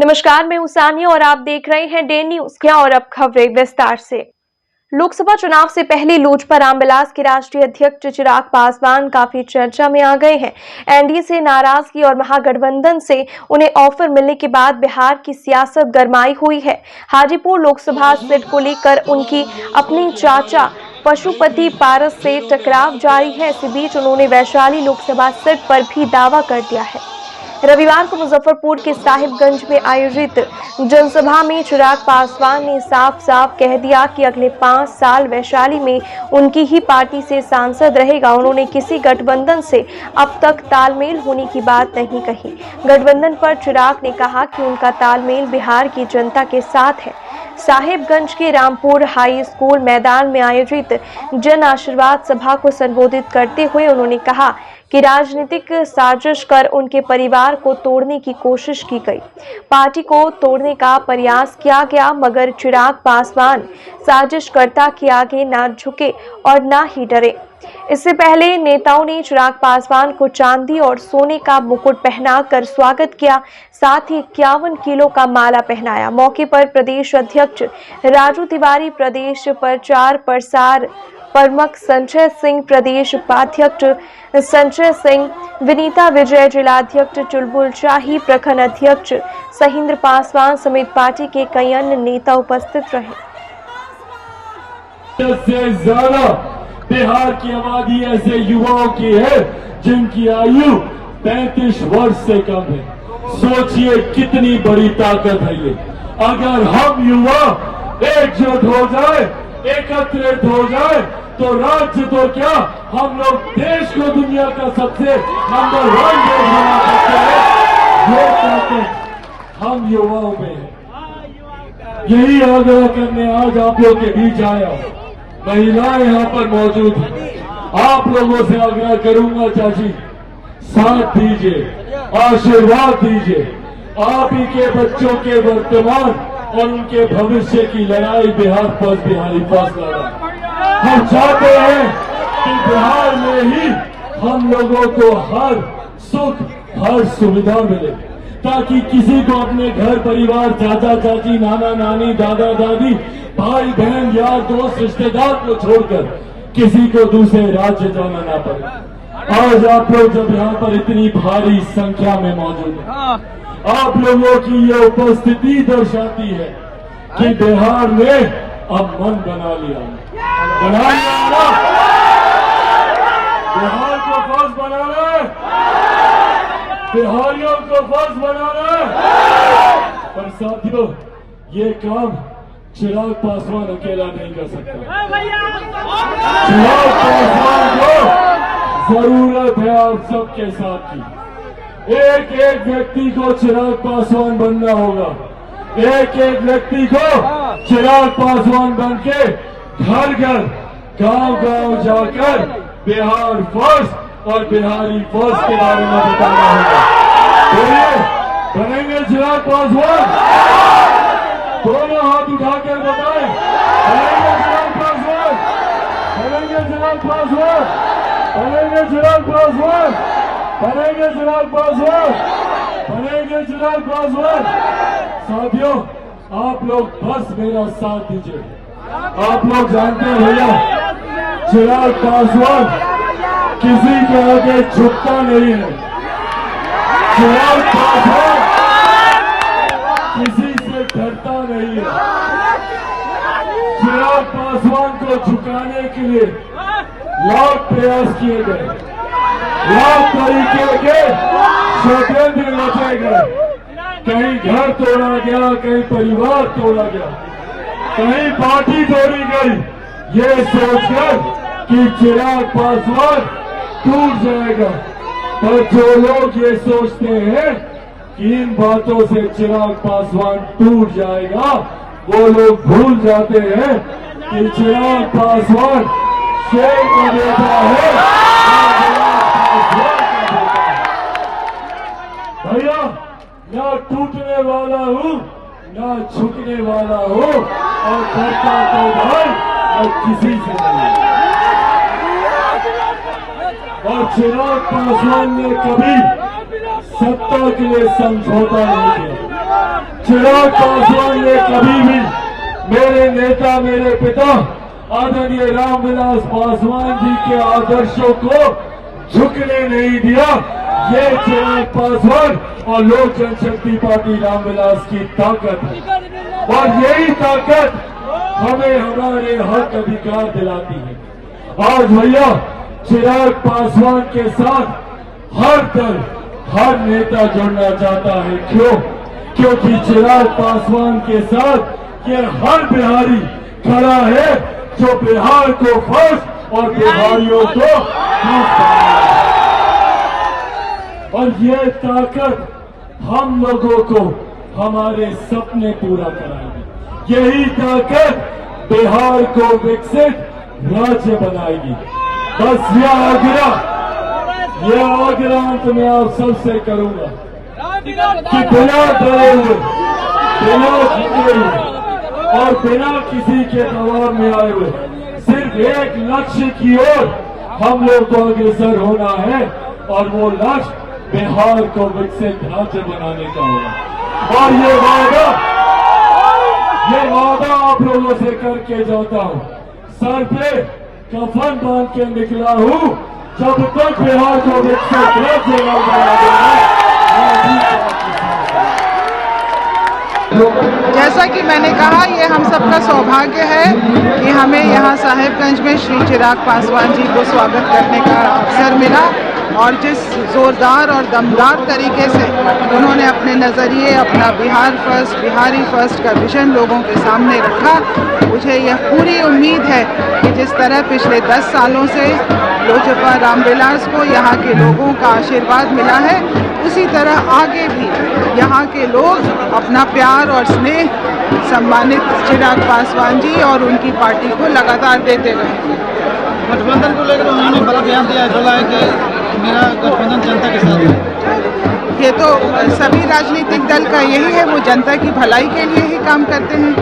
नमस्कार, मैं हूं सानिया और आप देख रहे हैं डे न्यूज। और अब खबरें विस्तार से। लोकसभा चुनाव से पहले लोजपा रामविलास के राष्ट्रीय अध्यक्ष चिराग पासवान काफी चर्चा में आ गए हैं। एनडीए से नाराजगी और महागठबंधन से उन्हें ऑफर मिलने के बाद बिहार की सियासत गरमाई हुई है। हाजीपुर लोकसभा सीट को लेकर उनकी अपनी चाचा पशुपति पारस से टकराव जारी है। इसी बीच उन्होंने वैशाली लोकसभा सीट पर भी दावा कर दिया है। रविवार को मुजफ्फरपुर के साहिबगंज में आयोजित जनसभा में चिराग पासवान ने साफ साफ कह दिया कि अगले 5 साल वैशाली में उनकी ही पार्टी से सांसद रहेगा। उन्होंने किसी गठबंधन से अब तक तालमेल होने की बात नहीं कही। गठबंधन पर चिराग ने कहा कि उनका तालमेल बिहार की जनता के साथ है। साहिबगंज के रामपुर हाई स्कूल मैदान में आयोजित जन आशीर्वाद सभा को संबोधित करते हुए उन्होंने कहा कि राजनीतिक साजिश कर उनके परिवार को तोड़ने की कोशिश की गई। पार्टी को तोड़ने का प्रयास किया गया, मगर चिराग पासवान साजिशकर्ता के आगे ना झुके और ना ही डरे। इससे पहले नेताओं ने चिराग पासवान को चांदी और सोने का मुकुट पहनाकर स्वागत किया, साथ ही 51 किलो का माला पहनाया। मौके पर प्रदेश अध्यक्ष राजू तिवारी, प्रदेश प्रचार प्रसार प्रमुख संजय सिंह, प्रदेश उपाध्यक्ष संजय सिंह, विनीता विजय, जिलाध्यक्ष चुलबुल शाही, प्रखंड अध्यक्ष सहिंद्र पासवान समेत पार्टी के कई अन्य नेता उपस्थित रहे। से ज्यादा बिहार की आबादी ऐसे युवाओं की है जिनकी आयु 35 वर्ष से कम है। सोचिए कितनी बड़ी ताकत है ये। अगर हम युवा एकजुट हो जाए, एकत्रित हो जाए, तो राज्य तो क्या, हम लोग देश को दुनिया का सबसे नंबर 1 देश बना सकते हैं। ये ताकत हम युवाओं में है। यही आग्रह करने आज आप लोग के बीच आया हूं। महिलाएं यहाँ पर मौजूद हैं। आप लोगों से आग्रह करूंगा, चाची साथ दीजिए, आशीर्वाद दीजिए। आप ही के बच्चों के वर्तमान और उनके भविष्य की लड़ाई बिहार फर्स्ट बिहारी फर्स्ट लड़ा। हम चाहते हैं कि बिहार में ही हम लोगों को हर सुख, हर सुविधा मिले, ताकि किसी को अपने घर परिवार, चाचा चाची, नाना नानी, दादा दादी, भाई बहन, यार दोस्त, रिश्तेदार को छोड़कर किसी को दूसरे राज्य जाना ना पड़े। आज आप लोग जब यहाँ पर इतनी भारी संख्या में मौजूद हैं, आप लोगों की ये उपस्थिति दर्शाती है कि बिहार में अब मन बना लिया ना। बिहार को फर्स्ट बनाना है, बिहारियों को फर्स्ट बनाना है। पर साथियों, ये काम चिराग पासवान अकेला नहीं कर सकता। चिराग पासवान को जरूरत है आप सबके साथ की। एक एक व्यक्ति को चिराग पासवान बनना होगा। एक एक व्यक्ति को चिराग पासवान बन के घर घर, गांव गांव जाकर बिहार फर्स्ट और बिहारी फर्स्ट के बारे में बताना होगा। बोलिए, बनेंगे चिराग पासवान? दोनों हाथ उठाकर बताएं, बनेंगे चिराग पासवान? बनेंगे चिराग पासवान? बनेंगे चिराग पासवान? बनेंगे चिराग पासवान? बनेंगे चिराग पासवान? साथियों, आप लोग बस मेरा साथ दीजिए। आप लोग जानते हैं भैया, चिराग पासवान किसी के आगे झुकता नहीं है। चिराग पासवान किसी से डरता नहीं है। चिराग पासवान को झुकाने के लिए लाख प्रयास किए गए, लाख तरीके के षड्यंत्र रचे गए। कहीं घर तोड़ा गया, कहीं परिवार तोड़ा गया, कहीं पार्टी तोड़ी गई, ये सोचकर कि चिराग पासवान टूट जाएगा। पर जो लोग ये सोचते हैं कि इन बातों से चिराग पासवान टूट जाएगा, वो लोग भूल जाते हैं कि चिराग पासवान शेर का बेटा है। भैया, ना टूटने वाला हूँ, ना झुकने वाला हूँ, और डरता तो भाई और किसी से नहीं। और चिराग पासवान ने कभी सत्ता के लिए समझौता नहीं किया। चिराग पासवान ने कभी भी मेरे नेता, मेरे पिता आदरणीय रामविलास पासवान जी के आदर्शों को झुकने नहीं दिया। ये चिराग पासवान और लोक जनशक्ति पार्टी रामविलास की ताकत है और यही ताकत हमें हमारे हक अधिकार दिलाती है। आज भैया चिराग पासवान के साथ हर दल, हर नेता जुड़ना चाहता है। क्यों? क्योंकि चिराग पासवान के साथ ये हर बिहारी खड़ा है जो बिहार को फर्स्ट और बिहारियों को फर्स्ट। और ये ताकत हम लोगों को हमारे सपने पूरा कराएगी। यही ताकत बिहार को विकसित राज्य बनाएगी। बस यह आग्रह अंत में आप सबसे करूंगा कि बिना डरे हुए, बिना झुके हुए और बिना किसी के दबाव में आए हुए सिर्फ एक लक्ष्य की ओर हम लोग को अग्रसर होना है और वो लक्ष्य बिहार को विकसित राज्य बनाने का होगा। और ये वादा आप लोगों से करके जाता हूं। सर पे कफन बांध के निकला हूं, जब तक बिहार को विकसित राज्य न बना देना। जैसा कि मैंने कहा, ये हम सबका सौभाग्य है कि हमें यहाँ साहेबगंज में श्री चिराग पासवान जी को स्वागत करने का अवसर मिला और जिस जोरदार और दमदार तरीके से उन्होंने अपने नज़रिए, अपना बिहार फर्स्ट, बिहारी फर्स्ट का विजन लोगों के सामने रखा, मुझे यह पूरी उम्मीद है कि जिस तरह पिछले 10 सालों से लोजपा रामविलास को यहाँ के लोगों का आशीर्वाद मिला है, उसी तरह आगे भी यहाँ के लोग अपना प्यार और स्नेह सम्मानित चिराग पासवान जी और उनकी पार्टी को लगातार देते रहेंगे। गठबंधन को लेकर उन्होंने बड़ा बयान दिया है कि मेरा गठबंधन जनता के साथ है। ये तो सभी राजनीतिक दल का यही है, वो जनता की भलाई के लिए ही काम करते हैं।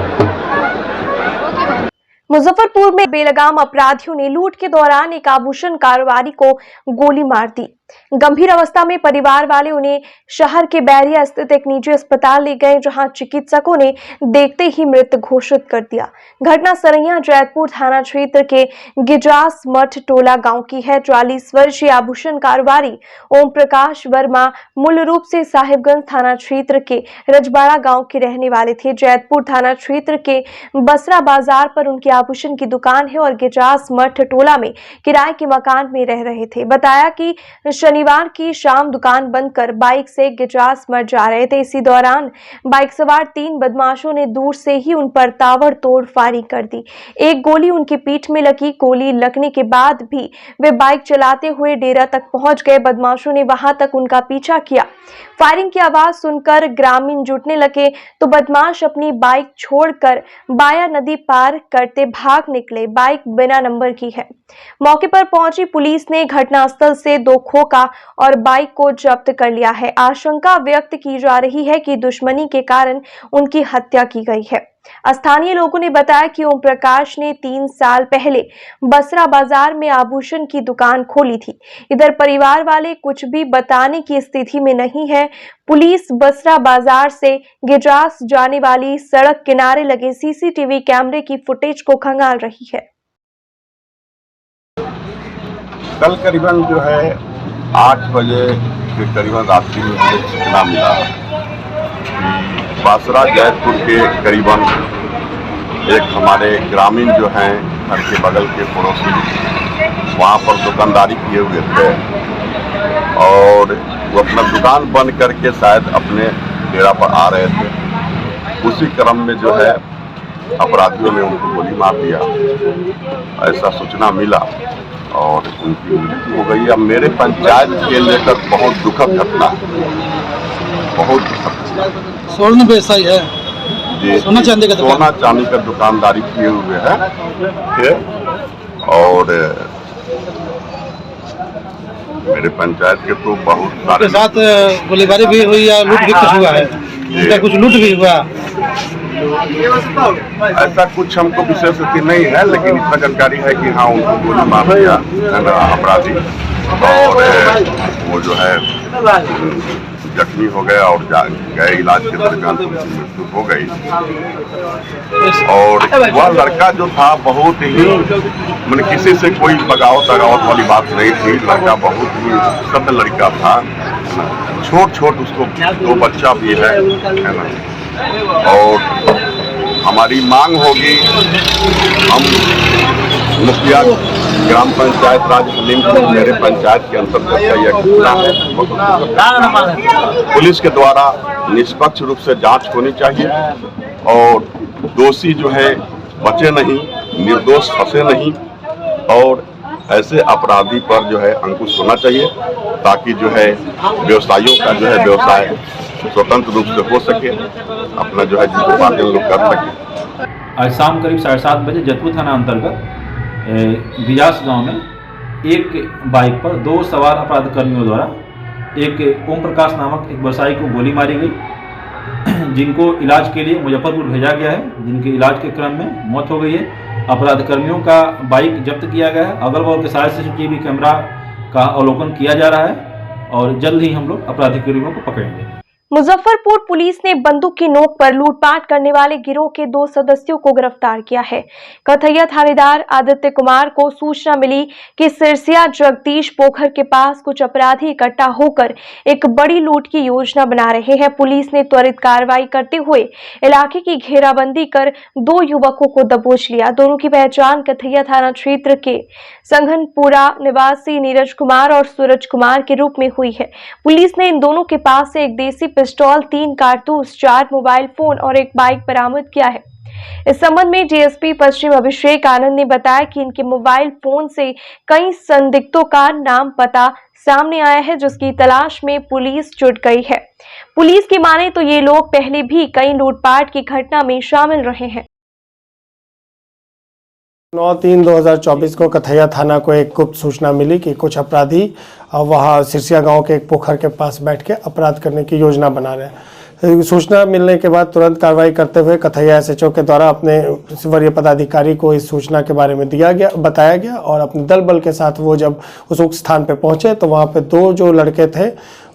मुजफ्फरपुर में बेलगाम अपराधियों ने लूट के दौरान एक आभूषण कारोबारी को गोली मार दी। गंभीर अवस्था में परिवार वाले उन्हें शहर के बैरिया स्थित एक निजी अस्पताल ले गए, जहां चिकित्सकों ने देखते ही मृत घोषित कर दिया। घटना सरैया जैतपुर थाना क्षेत्र के गिजास मठ टोला गांव की है। 44 वर्षीय आभूषण कारोबारी ओम प्रकाश वर्मा मूल रूप से साहिबगंज थाना क्षेत्र के रजबाड़ा गांव के रहने वाले थे। जैतपुर थाना क्षेत्र के बसरा बाजार पर उनकी आभूषण की दुकान है और गिजास मठ टोला में किराए के मकान में रह रहे थे। बताया कि शनिवार की शाम दुकान बंद कर बाइक से गिजास मठ जा रहे थे। इसी दौरान बाइक सवार 3 बदमाशों ने दूर से ही उन पर ताबड़तोड़ फायरिंग कर दी। एक गोली उनकी पीठ में लगी। गोली लगने के बाद भी वे बाइक चलाते हुए डेरा तक पहुंच गए। बदमाशों ने वहां तक उनका पीछा किया। फायरिंग की आवाज सुनकर ग्रामीण जुटने लगे तो बदमाश अपनी बाइक छोड़कर बाया नदी पार करते भाग निकले। बाइक बिना नंबर की है। मौके पर पहुंची पुलिस ने घटनास्थल से 2 खोखा और बाइक को जब्त कर लिया है। आशंका व्यक्त की जा रही है कि दुश्मनी के कारण उनकी हत्या की गई है। स्थानीय लोगों ने बताया कि ओम प्रकाश ने 3 साल पहले बसरा बाजार में आभूषण की दुकान खोली थी। इधर परिवार वाले कुछ भी बताने की स्थिति में नहीं है। पुलिस बसरा बाजार से गिजास जाने वाली सड़क किनारे लगे सीसीटीवी कैमरे की फुटेज को खंगाल रही है। कल करीबन जो है 8 बजे के करीबन रात्रि में मुझे सूचना मिला कि बासरा जैतपुर के करीबन एक हमारे ग्रामीण जो हैं घर के बगल के पड़ोसी वहाँ पर दुकानदारी किए हुए थे और वो अपना दुकान बंद करके शायद अपने डेरा पर आ रहे थे। उसी क्रम में जो है अपराधियों ने उनको गोली मार दिया, ऐसा सूचना मिला और उनकी मृत्यु हो गई। अब मेरे पंचायत के लेकर बहुत दुखद घटना है, बहुत दुखद। स्वर्ण व्यवसायी है जी, सोना चांदी का दुकान, सोना चांदी का दुकानदारी किए हुए हैं और मेरे पंचायत के तो बहुत सारे साथ गोलीबारी भी हुई या लूट भी कुछ हुआ है, उनका कुछ लूट भी हुआ। ऐसा कुछ हमको विशेष स्थिति नहीं है, लेकिन इतना जानकारी है कि हाँ उनको गोली मार दिया है ना अपराधी और वो जो है जख्मी हो गया और गए इलाज के दरमियान उनकी मृत्यु हो गई। और वह लड़का जो था बहुत ही मैंने किसी से कोई बगावत वाली बात नहीं थी। लड़का बहुत ही सभ्य लड़का था, छोट उसको 2 बच्चा भी है ना। और हमारी मांग होगी, हम मुखिया ग्राम पंचायत राज हलीमपुर मेरे पंचायत के अंतर्गत यह घटना है, पुलिस के द्वारा निष्पक्ष रूप से जांच होनी चाहिए और दोषी जो है बचे नहीं, निर्दोष फंसे नहीं और ऐसे अपराधी पर जो है अंकुश होना चाहिए ताकि जो है व्यवसायियों का जो है व्यवसाय स्वतंत्र रूप से हो सके, अपना जो है जीविकोपार्जन लोग कर सके। आज शाम करीब 7:30 बजे जतपुर थाना अंतर्गत बिजास गांव में एक बाइक पर 2 सवार अपराध कर्मियों द्वारा एक ओम प्रकाश नामक एक व्यवसायी को गोली मारी गई, जिनको इलाज के लिए मुजफ्फरपुर भेजा गया है, जिनके इलाज के क्रम में मौत हो गई है। अपराध कर्मियों का बाइक जब्त किया गया है। अगल बगल के सारे CCTV कैमरा का अवलोकन किया जा रहा है और जल्द ही हम लोग अपराधी कर्मियों को पकड़ेंगे। मुजफ्फरपुर पुलिस ने बंदूक की नोक पर लूटपाट करने वाले गिरोह के 2 सदस्यों को गिरफ्तार किया है। कथैया थानेदार आदित्य कुमार को सूचना मिली कि सिरसिया जगदीश पोखर के पास कुछ अपराधी इकट्ठा होकर एक बड़ी लूट की योजना बना रहे हैं। पुलिस ने त्वरित कार्रवाई करते हुए इलाके की घेराबंदी कर 2 युवकों को दबोच लिया। दोनों की पहचान कथैया थाना क्षेत्र के संघनपुरा निवासी नीरज कुमार और सूरज कुमार के रूप में हुई है। पुलिस ने इन दोनों के पास से एक देसी पिस्टल, 3 कारतूस, 4 मोबाइल फोन और एक बाइक बरामद किया है। इस संबंध में डीएसपी पश्चिम अभिषेक आनंद ने बताया कि इनके मोबाइल फोन से कई संदिग्धों का नाम पता सामने आया है, जिसकी तलाश में पुलिस जुट गई है। पुलिस की माने तो ये लोग पहले भी कई लूटपाट की घटना में शामिल रहे हैं। 9/3/2024 को कथैया थाना को एक गुप्त सूचना मिली कि कुछ अपराधी वहां सिरसिया गांव के एक पोखर के पास बैठ के अपराध करने की योजना बना रहे हैं। सूचना मिलने के बाद तुरंत कार्रवाई करते हुए कथैया SHO के द्वारा अपने वरीय पदाधिकारी को इस सूचना के बारे में बताया गया और अपने दल बल के साथ वो जब उस स्थान पर पहुंचे तो वहाँ पे 2 जो लड़के थे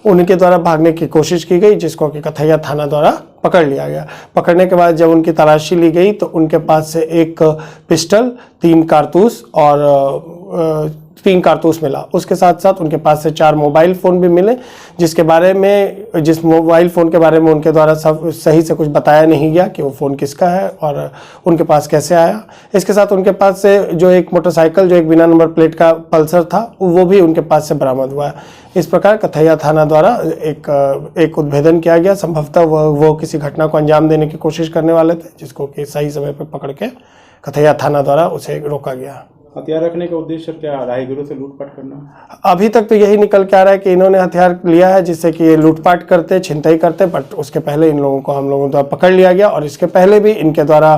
उनके द्वारा भागने की कोशिश की गई, जिसको कि कथैया थाना द्वारा पकड़ लिया गया। पकड़ने के बाद जब उनकी तलाशी ली गई तो उनके पास से एक पिस्टल, 3 कारतूस और 3 कारतूस मिला। उसके साथ साथ उनके पास से 4 मोबाइल फ़ोन भी मिले, जिस मोबाइल फ़ोन के बारे में उनके द्वारा सब सही से कुछ बताया नहीं गया कि वो फ़ोन किसका है और उनके पास कैसे आया। इसके साथ उनके पास से जो एक मोटरसाइकिल जो एक बिना नंबर प्लेट का पल्सर था वो भी उनके पास से बरामद हुआ है। इस प्रकार कथैया थाना द्वारा एक उद्भेदन किया गया। संभवतः वो किसी घटना को अंजाम देने की कोशिश करने वाले थे, जिसको कि सही समय पर पकड़ के कथैया थाना द्वारा उसे रोका गया। हथियार रखने का उद्देश्य क्या रहा है? गिरोह से लूटपाट करना? अभी तक तो यही निकल के आ रहा है कि इन्होंने हथियार लिया है जिससे कि ये लूटपाट करते, छिनतई करते, बट उसके पहले इन लोगों को हम लोगों द्वारा पकड़ लिया गया और इसके पहले भी इनके द्वारा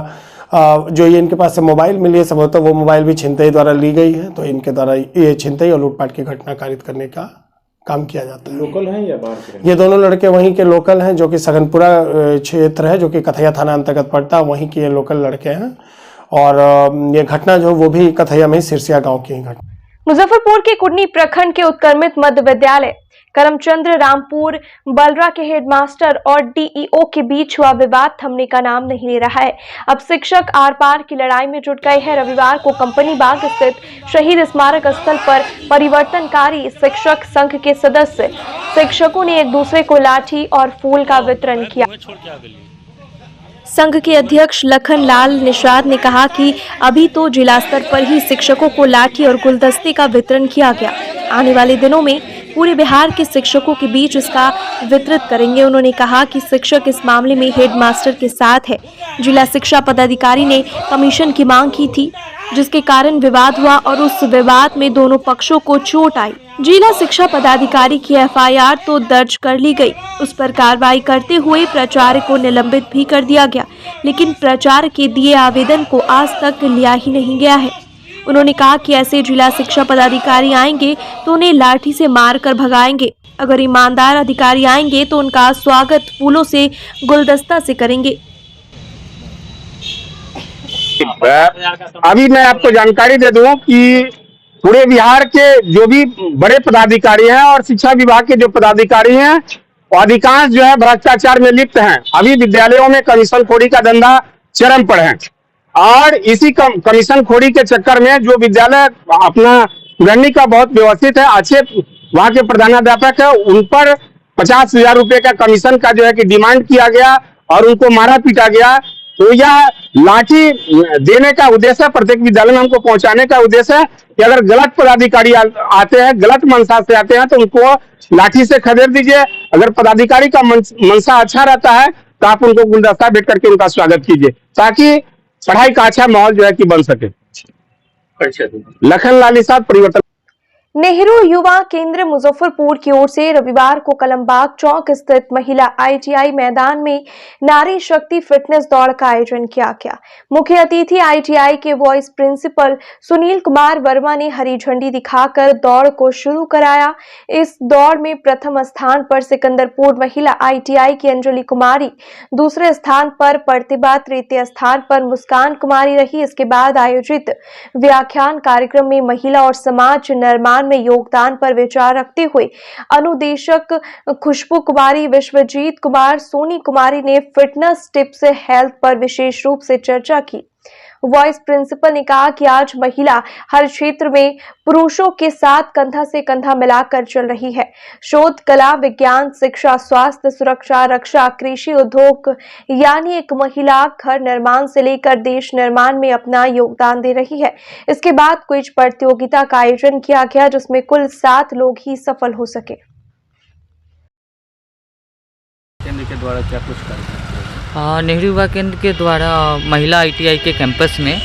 जो ये इनके पास से मोबाइल मिली है संभवतः वो मोबाइल भी छिनतई द्वारा ली गई है। तो इनके द्वारा ये छिनतई और लूटपाट की घटना कारित करने का काम किया जाता है। लोकल हैं या बाहर के? ये दोनों लड़के वहीं के लोकल हैं, जो कि संघनपुरा क्षेत्र है जो कि कथैया थाना अंतर्गत पड़ता है, वहीं के ये लोकल लड़के हैं और ये घटना जो वो भी कथैया में सिरसिया गांव की घटना। मुजफ्फरपुर के कुडनी प्रखंड के उत्क्रमित मध्य विद्यालय करमचंद्र रामपुर बलरा के हेडमास्टर और डीईओ के बीच हुआ विवाद थमने का नाम नहीं ले रहा है। अब शिक्षक आर पार की लड़ाई में जुट गए हैं। रविवार को कंपनी बाग स्थित शहीद स्मारक स्थल पर परिवर्तनकारी शिक्षक संघ के सदस्य शिक्षकों ने एक दूसरे को लाठी और फूल का वितरण किया। संघ के अध्यक्ष लखन लाल निषाद ने कहा कि अभी तो जिला स्तर पर ही शिक्षकों को लाठी और गुलदस्ते का वितरण किया गया। आने वाले दिनों में पूरे बिहार के शिक्षकों के बीच इसका वितरित करेंगे। उन्होंने कहा कि शिक्षक इस मामले में हेडमास्टर के साथ है। जिला शिक्षा पदाधिकारी ने कमीशन की मांग की थी, जिसके कारण विवाद हुआ और उस विवाद में दोनों पक्षों को चोट आई। जिला शिक्षा पदाधिकारी की एफआईआर तो दर्ज कर ली गई। उस पर कार्रवाई करते हुए प्राचार्य को निलंबित भी कर दिया गया, लेकिन प्राचार्य के दिए आवेदन को आज तक लिया ही नहीं गया है। उन्होंने कहा कि ऐसे जिला शिक्षा पदाधिकारी आएंगे तो उन्हें लाठी से मारकर भगाएंगे। अगर ईमानदार अधिकारी आएंगे तो उनका स्वागत फूलों से गुलदस्ता से करेंगे। अभी मैं आपको जानकारी दे दूं कि पूरे बिहार के जो भी बड़े पदाधिकारी हैं और शिक्षा विभाग के जो पदाधिकारी हैं वो अधिकांश जो है भ्रष्टाचार में लिप्त हैं। अभी विद्यालयों में कमीशन खोरी का धंधा चरम पर है और इसी कमीशन खोरी के चक्कर में जो विद्यालय अपना गणनी का बहुत व्यवस्थित है, अच्छे वहां के प्रधानाध्यापक है, उन पर 50,000 रुपए का कमीशन का जो है कि डिमांड किया गया और उनको मारा पीटा गया। तो यह लाठी देने का उद्देश्य है, प्रत्येक विद्यालय में हमको पहुंचाने का उद्देश्य है कि अगर गलत पदाधिकारी आते हैं, गलत मंशा से आते हैं तो उनको लाठी से खदेड़ दीजिए। अगर पदाधिकारी का मंशा अच्छा रहता है तो आप उनको गुलदस्ता भेंट करके उनका स्वागत कीजिए ताकि पढ़ाई का अच्छा माहौल जो है कि बन सके। लखन लाली साहब, परिवर्तन। नेहरू युवा केंद्र मुजफ्फरपुर की ओर से रविवार को कलमबाग चौक स्थित महिला आईटीआई मैदान में नारी शक्ति फिटनेस दौड़ का आयोजन किया गया। मुख्य अतिथि आईटीआई के वाइस प्रिंसिपल सुनील कुमार वर्मा ने हरी झंडी दिखाकर दौड़ को शुरू कराया। इस दौड़ में प्रथम स्थान पर सिकंदरपुर महिला आईटीआई की अंजलि कुमारी, दूसरे स्थान पर प्रतिभा, तृतीय स्थान पर मुस्कान कुमारी रही। इसके बाद आयोजित व्याख्यान कार्यक्रम में महिला और समाज निर्माण में योगदान पर विचार रखते हुए अनुदेशक खुशबू कुमारी, विश्वजीत कुमार, सोनी कुमारी ने फिटनेस टिप्स हेल्थ पर विशेष रूप से चर्चा की। वाइस प्रिंसिपल ने कहा कि आज महिला हर क्षेत्र में पुरुषों के साथ कंधा से कंधा मिलाकर चल रही है। शोध, कला, विज्ञान, शिक्षा, स्वास्थ्य, सुरक्षा, रक्षा, कृषि, उद्योग, यानी एक महिला घर निर्माण से लेकर देश निर्माण में अपना योगदान दे रही है। इसके बाद क्विज प्रतियोगिता का आयोजन किया गया जिसमें कुल 7 लोग ही सफल हो सके। केंद्र के द्वारा क्या कुछ कार्यक्रम? नेहरू युवा केंद्र के द्वारा महिला आईटीआई के कैंपस में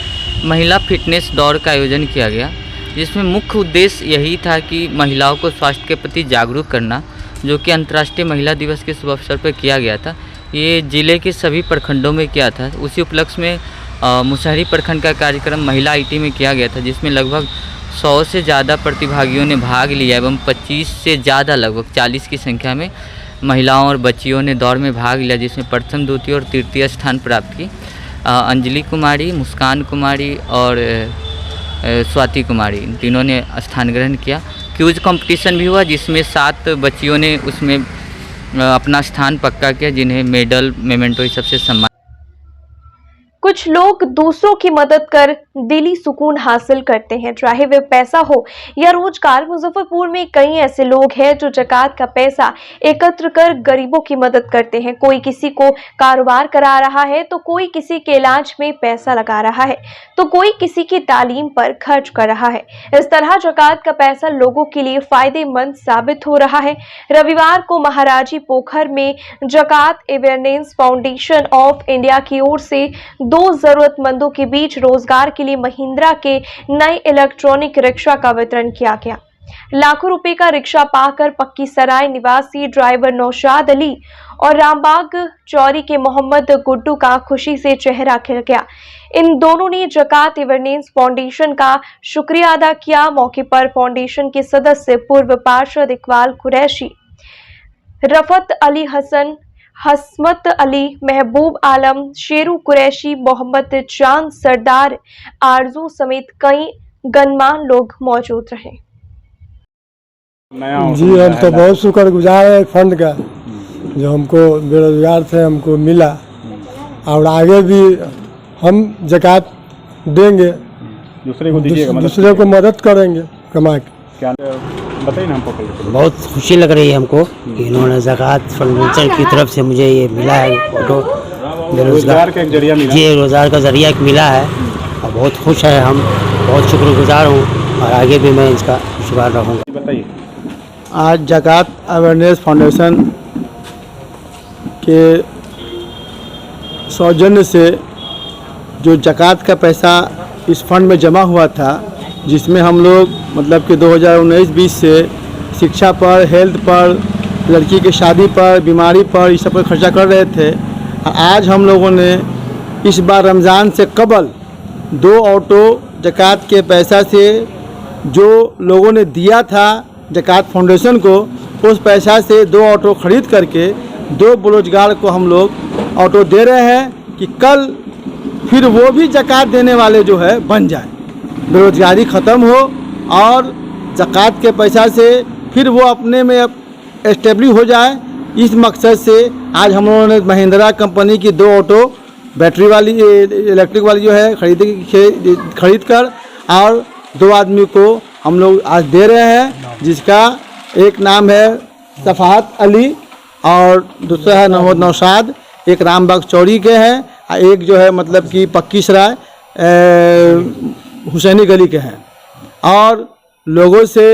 महिला फिटनेस दौड़ का आयोजन किया गया, जिसमें मुख्य उद्देश्य यही था कि महिलाओं को स्वास्थ्य के प्रति जागरूक करना, जो कि अंतर्राष्ट्रीय महिला दिवस के शुभ अवसर पर किया गया था। ये जिले के सभी प्रखंडों में किया था। उसी उपलक्ष्य में मुसहरी प्रखंड का कार्यक्रम महिला आईटी में किया गया था, जिसमें लगभग 100 से ज़्यादा प्रतिभागियों ने भाग लिया एवं 25 से ज़्यादा लगभग 40 की संख्या में महिलाओं और बच्चियों ने दौड़ में भाग लिया, जिसमें प्रथम, द्वितीय और तृतीय स्थान प्राप्त की। अंजलि कुमारी, मुस्कान कुमारी और स्वाति कुमारी, इन तीनों ने स्थान ग्रहण किया। क्यूज कंपटीशन भी हुआ जिसमें 7 बच्चियों ने उसमें अपना स्थान पक्का किया, जिन्हें मेडल, मेमेंटो सबसे सम्मान। कुछ लोग दूसरों की मदद कर दिली सुकून हासिल करते हैं, चाहे वे पैसा हो या रोजगार। मुजफ्फरपुर में कई ऐसे लोग हैं जो ज़कात का पैसा एकत्र कर गरीबों की मदद करते हैं। कोई किसी को कारोबार करा रहा है तो कोई किसी के इलाज में पैसा लगा रहा है तो कोई किसी की तालीम पर खर्च कर रहा है। इस तरह ज़कात का पैसा लोगों के लिए फायदेमंद साबित हो रहा है। रविवार को महाराजी पोखर में ज़कात अवेयरनेस फाउंडेशन ऑफ इंडिया की ओर से 2 जरूरतमंदों के बीच रोजगार के लिए महिंद्रा के नए इलेक्ट्रॉनिक रिक्शा का वितरण किया गया। लाखों रुपए का रिक्शा पाकर पक्की सराय निवासी ड्राइवर नौशाद अली और रामबाग चौरी के मोहम्मद गुड्डू का खुशी से चेहरा खिल गया। इन दोनों ने ज़कात अवेयरनेस फाउंडेशन का शुक्रिया अदा किया। मौके पर फाउंडेशन के सदस्य पूर्व पार्षद इकबाल कुरैशी, रफत अली हसन, हसमत अली, महबूब आलम, शेरू कुरैशी, मोहम्मद चांद, सरदार आरजू समेत कई गणमान्य लोग मौजूद रहे। जी, हम तो बहुत शुक्रगुजार है फंड का जो हमको बेरोजगार थे हमको मिला और आगे भी हम ज़कात देंगे, दूसरे को मदद करेंगे कमा के। क्या बताइए ना हमको। बहुत खुशी लग रही है हमको कि इन्होंने ज़कात फाउंडेशन की तरफ से मुझे ये मिला है ऑटो, रोजगार का एक जरिया मिला। जी, रोजगार का जरिया मिला है और बहुत खुश है हम, बहुत शुक्रगुजार हूँ और आगे भी मैं इसका शुक्र रहूँगा। बताइए। आज ज़कात अवेयरनेस फाउंडेशन के सौजन्य से जो ज़कात का पैसा इस फंड में जमा हुआ था, जिसमें हम लोग मतलब कि 2019-20 से शिक्षा पर, हेल्थ पर, लड़की की शादी पर, बीमारी पर, इस सब पर खर्चा कर रहे थे। आज हम लोगों ने इस बार रमज़ान से कबल 2 ऑटो ज़कात के पैसा से जो लोगों ने दिया था ज़कात फाउंडेशन को, उस पैसा से 2 ऑटो ख़रीद करके 2 बेरोजगार को हम लोग ऑटो दे रहे हैं कि कल फिर वो भी ज़कात देने वाले जो है बन जाए, बेरोजगारी ख़त्म हो और ज़कात के पैसा से फिर वो अपने में एस्टेब्लिश हो जाए इस मकसद से आज हम लोगों ने महिंद्रा कंपनी की 2 ऑटो बैटरी वाली इलेक्ट्रिक वाली जो है खरीद कर और 2 आदमी को हम लोग आज दे रहे हैं, जिसका एक नाम है सफात अली और दूसरा है मोहम्मद नौशाद, एक रामबाग चौड़ी के हैं और एक जो है मतलब कि पक्की सराय हुसैनी गली के हैं। और लोगों से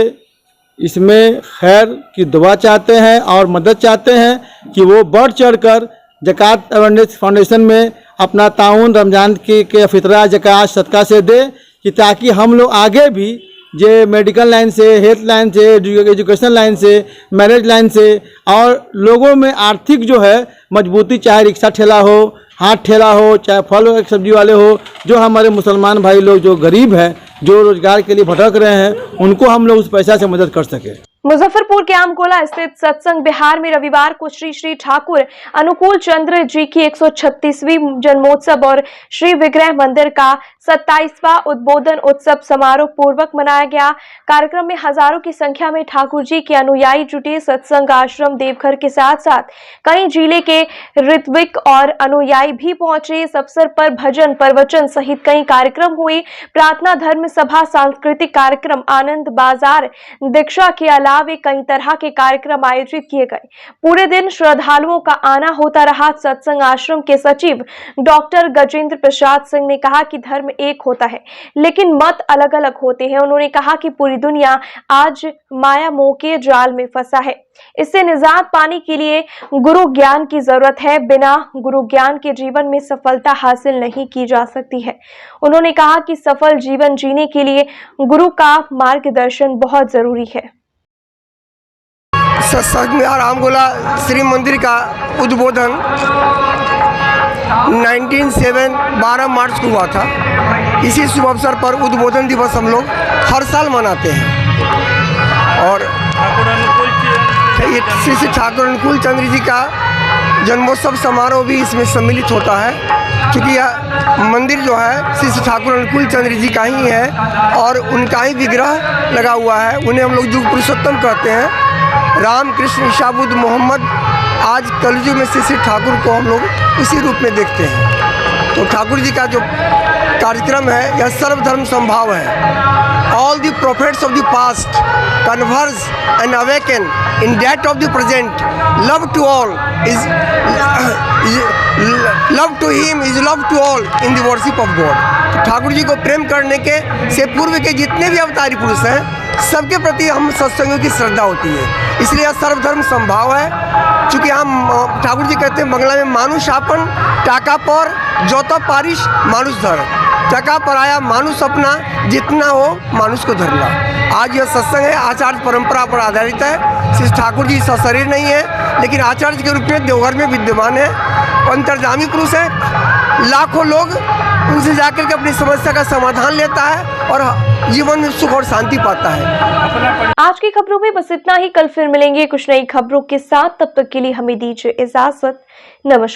इसमें खैर की दुआ चाहते हैं और मदद चाहते हैं कि वो बढ़ चढ़कर ज़कात अवेयरनेस फाउंडेशन में अपना ताउन रमज़ान के फितरा ज़कात सदका से दे, कि ताकि हम लोग आगे भी जो मेडिकल लाइन से, हेल्थ लाइन से, एजुकेशन लाइन से, मैरिज लाइन से और लोगों में आर्थिक जो है मजबूती, चाहे रिक्शा ठेला हो, हाथ ठेला हो, चाहे फल सब्जी वाले हो, जो हमारे मुसलमान भाई लोग जो गरीब हैं, जो रोजगार के लिए भटक रहे हैं, उनको हम लोग उस पैसा से मदद कर सके। मुजफ्फरपुर के आमकोला स्थित सत्संग बिहार में रविवार को श्री श्री ठाकुर अनुकूल चंद्र जी की 136वीं जन्मोत्सव और श्री विग्रह मंदिर का 27वां उद्बोधन उत्सव समारोह पूर्वक मनाया गया। कार्यक्रम में हजारों की संख्या में ठाकुर जी के अनुयायी जुटे। सत्संग आश्रम देवघर के साथ साथ कई जिले के ऋत्विक और अनुयायी भी पहुंचे। इस अवसर पर भजन, प्रवचन सहित कई कार्यक्रम हुए। प्रार्थना, धर्म सभा, सांस्कृतिक कार्यक्रम, आनंद बाजार, दीक्षा के अलावा कई तरह के कार्यक्रम आयोजित किए गए। पूरे दिन श्रद्धालुओं का आना होता रहा। सत्संग आश्रम के सचिव डॉक्टर गजेंद्र प्रसाद सिंह ने कहा कि धर्म एक होता है लेकिन मत अलग अलग होते हैं। उन्होंने कहा कि पूरी दुनिया आज माया मोह के जाल में फंसा है। इससे निजात पाने के लिए गुरु ज्ञान की जरूरत है। बिना गुरु ज्ञान के जीवन में सफलता हासिल नहीं की जा सकती है। उन्होंने कहा कि सफल जीवन जीने के लिए गुरु का मार्गदर्शन बहुत जरूरी है। सत्संग में आरामगोला श्री मंदिर का उद्बोधन 12 मार्च को हुआ था। इसी शुभ अवसर पर उद्बोधन दिवस हम लोग हर साल मनाते हैं और श्री श्री ठाकुर अनुकूल चंद्र जी का जन्मोत्सव समारोह भी इसमें सम्मिलित होता है, क्योंकि यह मंदिर जो है श्री श्री ठाकुर अनुकूल चंद्र जी का ही है और उनका ही विग्रह लगा हुआ है। उन्हें हम लोग युग पुरुषोत्तम कहते हैं। राम, कृष्ण, ईसा, बुद्ध, मोहम्मद, आज कलयुग में श्री श्री ठाकुर को हम लोग उसी रूप में देखते हैं। तो ठाकुर जी का जो कार्यक्रम है यह सर्वधर्म संभाव है। All the prophets of the past converge and awaken in that of the present. Love to all is love to him is love to all in the worship of God. Thakur ji को प्रेम करने के से पूर्व के जितने भी अवतारी पुरुष हैं, सबके प्रति हम सत्संगों की श्रद्धा होती है। इसलिए यह सर्वधर्म संभाव है। चूँकि हम ठाकुर जी कहते हैं बंगला में मानुष आपन टाका पर जोता पारिश मानुष धर, टका पर आया मानुष अपना, जितना हो मानुष को धरना। आज यह सत्संग है आचार्य परंपरा पर आधारित है। श्री ठाकुर जी सशरीर नहीं है लेकिन आचार्य के रूप में देवघर में विद्यमान है। अंतर्जामी पुरुष है। लाखों लोग उनसे जाकर के अपनी समस्या का समाधान लेता है और जीवन में सुख और शांति पाता है। आज की खबरों में बस इतना ही। कल फिर मिलेंगे कुछ नई खबरों के साथ। तब तक के लिए हमें दीजिए इजाजत। नमस्कार।